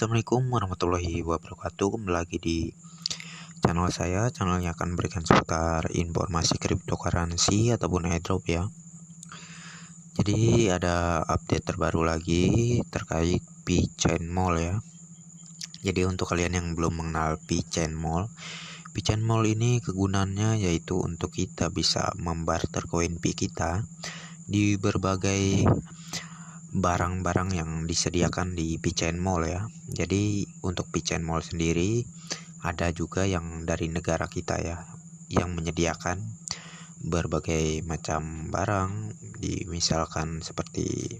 Assalamualaikum warahmatullahi wabarakatuh. Kembali lagi di channel saya. Channelnya akan memberikan seputar informasi cryptocurrency ataupun airdrop ya. Jadi ada update terbaru lagi terkait VeChain Mall ya. Jadi untuk kalian yang belum mengenal VeChain Mall ini kegunaannya yaitu untuk kita bisa membarter koin V kita di berbagai barang-barang yang disediakan di VeChain Mall ya. Jadi untuk VeChain Mall sendiri ada juga yang dari negara kita ya, yang menyediakan berbagai macam barang, misalkan seperti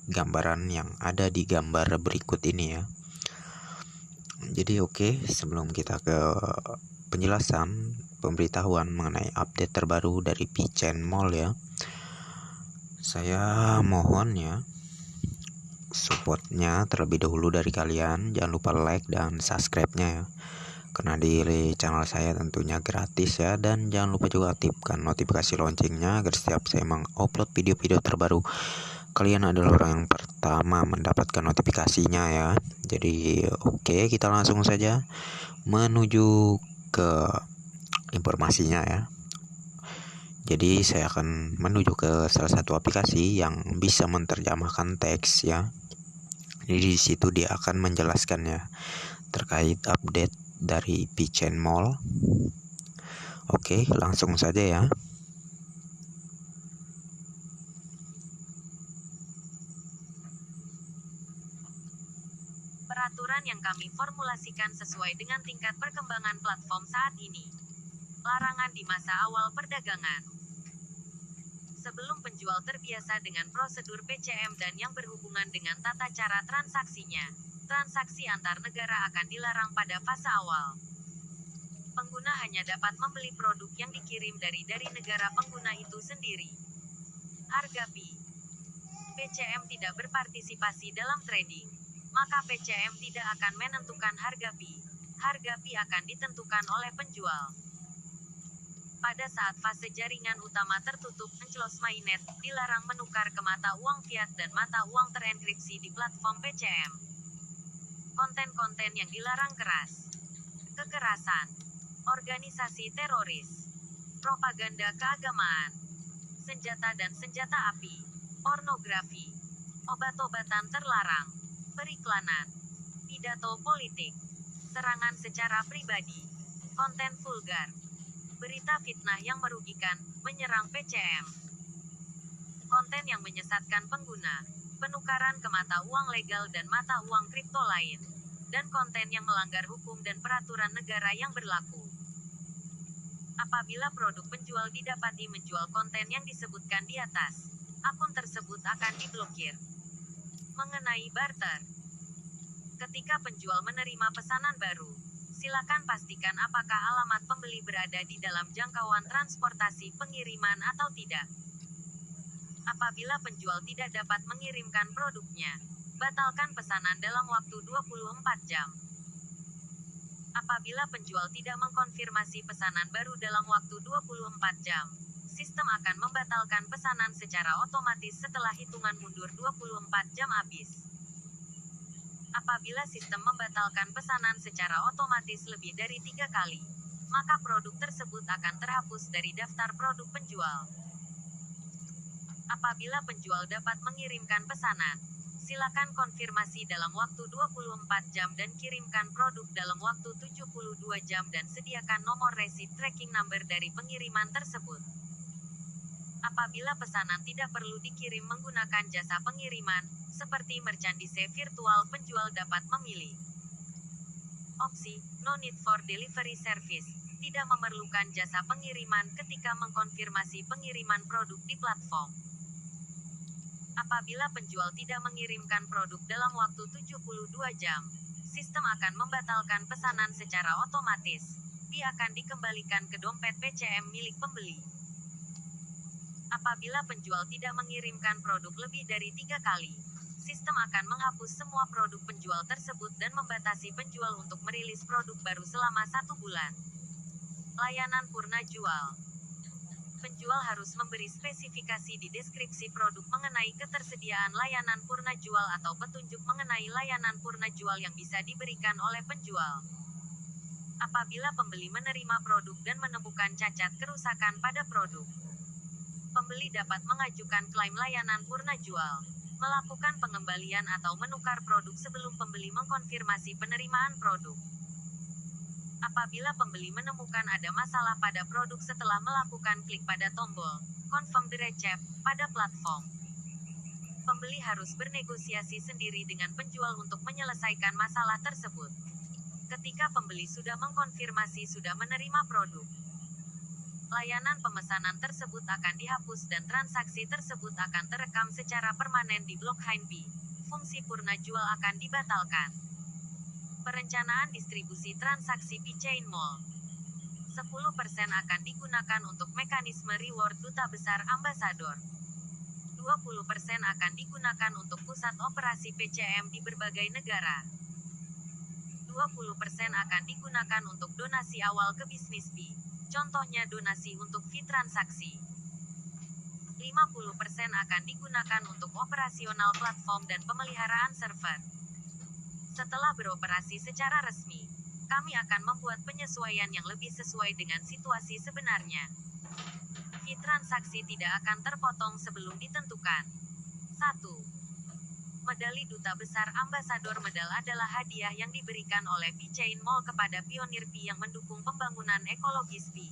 gambaran yang ada di gambar berikut ini ya. Jadi sebelum kita ke penjelasan pemberitahuan mengenai update terbaru dari VeChain Mall ya, saya mohon ya supportnya terlebih dahulu dari kalian. Jangan lupa like dan subscribe-nya ya, karena di channel saya tentunya gratis ya. Dan jangan lupa juga aktifkan notifikasi loncengnya agar setiap saya mengupload video-video terbaru, kalian adalah orang yang pertama mendapatkan notifikasinya ya. Jadi kita langsung saja menuju ke informasinya ya. Jadi saya akan menuju ke salah satu aplikasi yang bisa menerjemahkan teks ya. Jadi di situ dia akan menjelaskannya terkait update dari VeChain Mall. Langsung saja ya. Peraturan yang kami formulasikan sesuai dengan tingkat perkembangan platform saat ini. Larangan di masa awal perdagangan. Sebelum penjual terbiasa dengan prosedur PCM dan yang berhubungan dengan tata cara transaksinya, transaksi antar negara akan dilarang pada fase awal. Pengguna hanya dapat membeli produk yang dikirim dari negara pengguna itu sendiri. Harga fee. PCM tidak berpartisipasi dalam trading, maka PCM tidak akan menentukan harga fee. Harga fee akan ditentukan oleh penjual. Pada saat fase jaringan utama tertutup, enclosed mainnet dilarang menukar ke mata uang fiat dan mata uang terenkripsi di platform PCM. Konten-konten yang dilarang keras. Kekerasan, organisasi teroris, propaganda keagamaan, senjata dan senjata api, pornografi, obat-obatan terlarang, periklanan, pidato politik, serangan secara pribadi, konten vulgar, berita fitnah yang merugikan, menyerang PCM, konten yang menyesatkan pengguna, penukaran ke mata uang legal dan mata uang kripto lain, dan konten yang melanggar hukum dan peraturan negara yang berlaku. Apabila produk penjual didapati menjual konten yang disebutkan di atas, akun tersebut akan diblokir. Mengenai barter, ketika penjual menerima pesanan baru, silakan pastikan apakah alamat pembeli berada di dalam jangkauan transportasi pengiriman atau tidak. Apabila penjual tidak dapat mengirimkan produknya, batalkan pesanan dalam waktu 24 jam. Apabila penjual tidak mengkonfirmasi pesanan baru dalam waktu 24 jam, sistem akan membatalkan pesanan secara otomatis setelah hitungan mundur 24 jam habis. Apabila sistem membatalkan pesanan secara otomatis lebih dari 3 kali, maka produk tersebut akan terhapus dari daftar produk penjual. Apabila penjual dapat mengirimkan pesanan, silakan konfirmasi dalam waktu 24 jam dan kirimkan produk dalam waktu 72 jam dan sediakan nomor receipt tracking number dari pengiriman tersebut. Apabila pesanan tidak perlu dikirim menggunakan jasa pengiriman, seperti merchandise virtual, penjual dapat memilih opsi "No need for delivery service", tidak memerlukan jasa pengiriman ketika mengkonfirmasi pengiriman produk di platform. Apabila penjual tidak mengirimkan produk dalam waktu 72 jam, sistem akan membatalkan pesanan secara otomatis. Fee akan dikembalikan ke dompet PCM milik pembeli. Apabila penjual tidak mengirimkan produk lebih dari 3 kali, sistem akan menghapus semua produk penjual tersebut dan membatasi penjual untuk merilis produk baru selama 1 bulan. Layanan purna jual. Penjual harus memberi spesifikasi di deskripsi produk mengenai ketersediaan layanan purna jual atau petunjuk mengenai layanan purna jual yang bisa diberikan oleh penjual. Apabila pembeli menerima produk dan menemukan cacat kerusakan pada produk, pembeli dapat mengajukan klaim layanan purna jual, melakukan pengembalian atau menukar produk sebelum pembeli mengkonfirmasi penerimaan produk. Apabila pembeli menemukan ada masalah pada produk setelah melakukan klik pada tombol "Confirm the receipt" pada platform, pembeli harus bernegosiasi sendiri dengan penjual untuk menyelesaikan masalah tersebut. Ketika pembeli sudah mengkonfirmasi sudah menerima produk, layanan pemesanan tersebut akan dihapus dan transaksi tersebut akan terekam secara permanen di blockchain B. Fungsi purna jual akan dibatalkan. Perencanaan distribusi transaksi P-Chain Mall. 10% akan digunakan untuk mekanisme reward duta besar ambasador. 20% akan digunakan untuk pusat operasi PCM di berbagai negara. 20% akan digunakan untuk donasi awal ke bisnis B. Contohnya donasi untuk fee transaksi. 50% akan digunakan untuk operasional platform dan pemeliharaan server. Setelah beroperasi secara resmi, kami akan membuat penyesuaian yang lebih sesuai dengan situasi sebenarnya. Fee transaksi tidak akan terpotong sebelum ditentukan. 1. Medali Duta Besar Ambasador Medal adalah hadiah yang diberikan oleh P-Chain Mall kepada pionir P yang mendukung pembangunan ekologis P.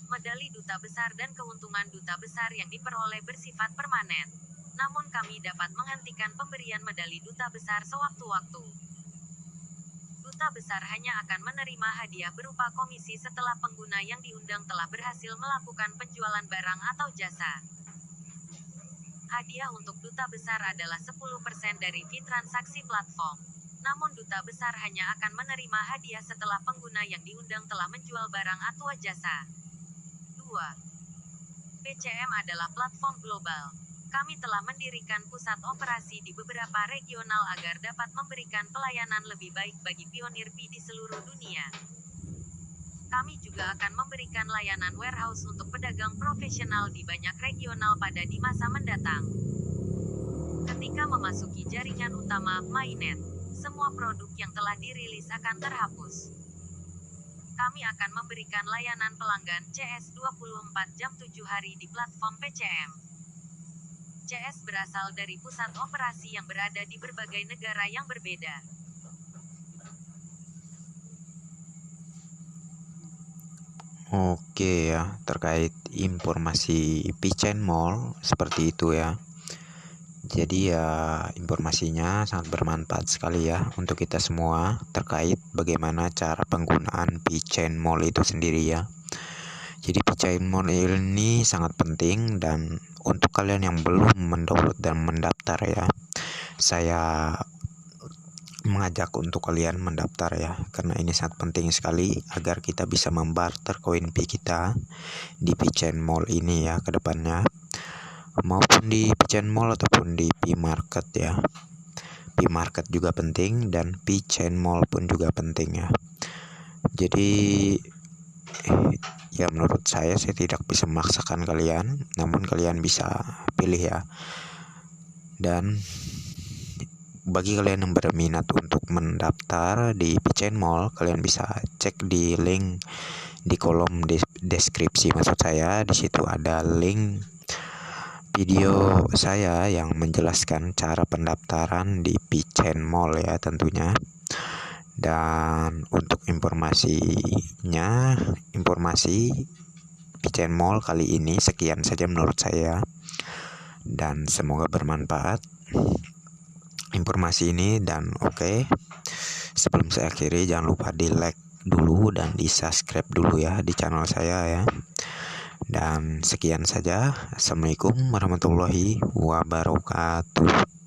Medali Duta Besar dan keuntungan Duta Besar yang diperoleh bersifat permanen. Namun kami dapat menghentikan pemberian medali Duta Besar sewaktu-waktu. Duta Besar hanya akan menerima hadiah berupa komisi setelah pengguna yang diundang telah berhasil melakukan penjualan barang atau jasa. Hadiah untuk Duta Besar adalah 10% dari fee transaksi platform. Namun Duta Besar hanya akan menerima hadiah setelah pengguna yang diundang telah menjual barang atau jasa. 2. PCM adalah platform global. Kami telah mendirikan pusat operasi di beberapa regional agar dapat memberikan pelayanan lebih baik bagi pionir P di seluruh dunia. Kami juga akan memberikan layanan warehouse untuk pedagang profesional di banyak regional pada di masa mendatang. Ketika memasuki jaringan utama Mainnet, semua produk yang telah dirilis akan terhapus. Kami akan memberikan layanan pelanggan CS 24 jam 7 hari di platform PCM. CS berasal dari pusat operasi yang berada di berbagai negara yang berbeda. Oke ya, terkait informasi P-Chain Mall seperti itu ya. Jadi ya informasinya sangat bermanfaat sekali ya untuk kita semua terkait bagaimana cara penggunaan P-Chain Mall itu sendiri ya. Jadi P-Chain Mall ini sangat penting, dan untuk kalian yang belum mendownload dan mendaftar ya, saya mengajak untuk kalian mendaftar ya, karena ini sangat penting sekali agar kita bisa membarter koin P kita di P-Chain Mall ini ya ke depannya, maupun di P-Chain Mall ataupun di P-Market ya. P-Market juga penting dan P-Chain Mall pun juga penting ya. Jadi ya menurut saya tidak bisa memaksakan kalian, namun kalian bisa pilih ya. Dan bagi kalian yang berminat untuk mendaftar di P-Chain Mall, kalian bisa cek di link di kolom deskripsi maksud saya. Di situ ada link video saya yang menjelaskan cara pendaftaran di P-Chain Mall ya tentunya. Dan untuk informasi P-Chain Mall kali ini sekian saja menurut saya, dan semoga bermanfaat informasi ini. Dan oke, sebelum saya akhiri jangan lupa di like dulu dan di subscribe dulu ya di channel saya ya. Dan sekian saja. Assalamualaikum warahmatullahi wabarakatuh.